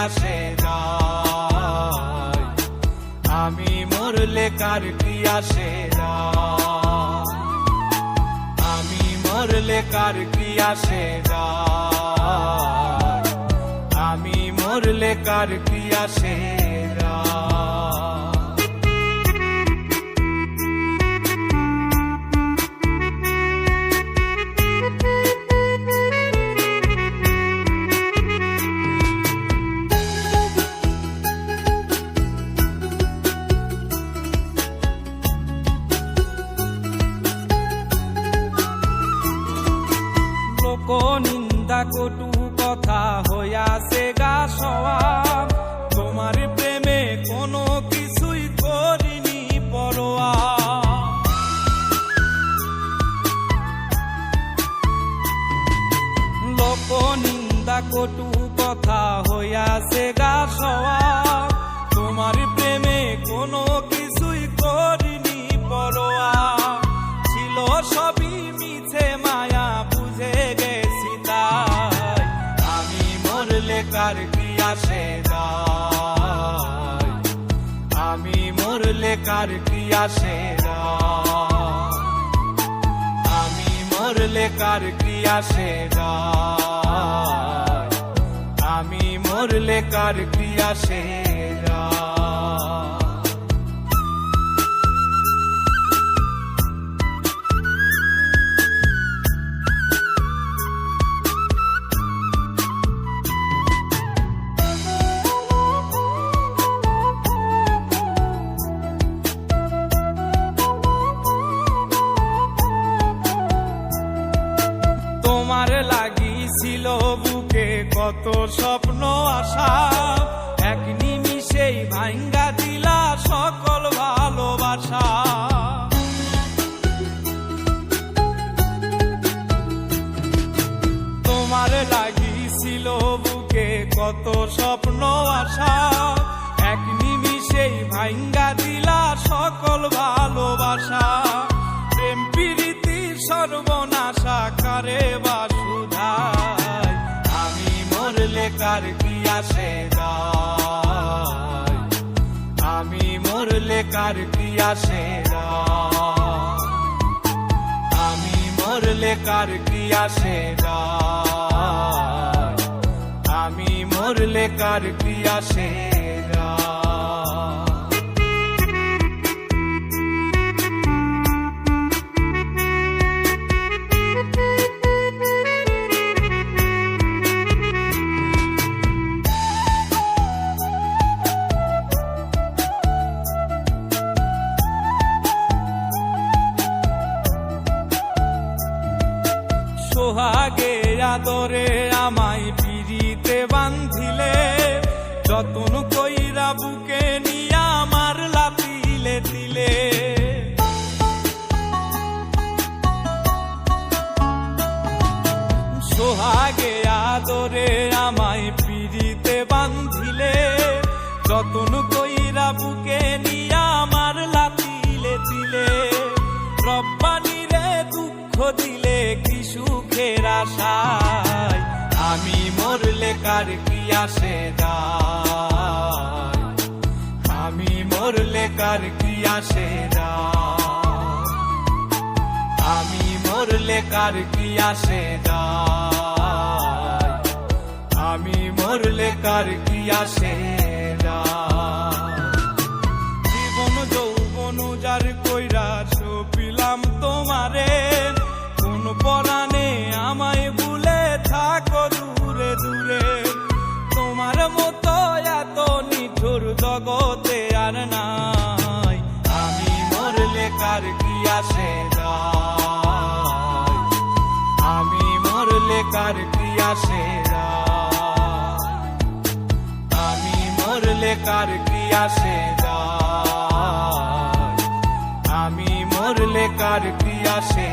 আসে যায়, আমি মরলে কার কি আসে যায়, আমি মরলে কার কি আসে যায়, আমি মরলে কার কি আসে যায়। নিন্দা কটু কথা হইয়াছে গা সওয়াব, তোমার প্রেমে কোনো কিছুই করিনি পরোয়া। লোক নিন্দা কটু কথা হইয়াছে গা সওয়াব, তোমার প্রেমে কোনো কিছুই করিনি পরোয়া। ছিল সবই মিছে মায়া বুঝে গেছি তাই, আমি মরলে কার কি আসে যায়, আমি মরলে কার কি আসে যায়, আমি মরলে কার কি আসে যায়, আমি মরলে কার কি আসে যায়। তোমার লাগিছিল বুকে কত স্বপ্ন আশা, এক নিমিষেই ভাঙ্গা দিলা সকল ভালোবাসা। তোমার লাগিছিল বুকে কত স্বপ্ন আশা, এক নিমিষেই ভাঙ্গা দিলা সকল ভালোবাসা। প্রেম প্রীতি সর্বনাশা কারে বা সুধায়, আমি মরলে কার কি আসে যায়, আমি মরলে কার কি আসে যায়, আমি মরলে কার কি আসে যায়, আমি মরলে কার কি আসে যায়। সোহাগে আদরে আমায় পিরিতে বান্ধিলে, যতন কইরা বুকে নিয়া আমার লাতিলে দিলে। সোহাগে আদরে আমায় পিরিতে বান্ধিলে, যতন কইরা বুকে নিয়া আমার লাতিলে দিলে। রব্বানি রে দুঃখ দিলে কি সুখের আশায়, আমি মরলে কার কি আসে যায়, আমি মরলে কার কি আসে যায়, আমি মরলে কার কি আসে যায়, আমি মরলে কার কি আসে যায়। জীবন যৌবন যার কইরা সপিলাম তোমারে, কোন পরাণে আমায় ভুলে থাকো দূরে দূরে। তোমার মতো এত নিঠুর জগতে আর নাই, আমি মরলে কার কি আসে যায়, আমি মরলে কার কি আসে যায়, আমি মরলে কার কি আসে যায়, আমি মরলে কার কি আসে।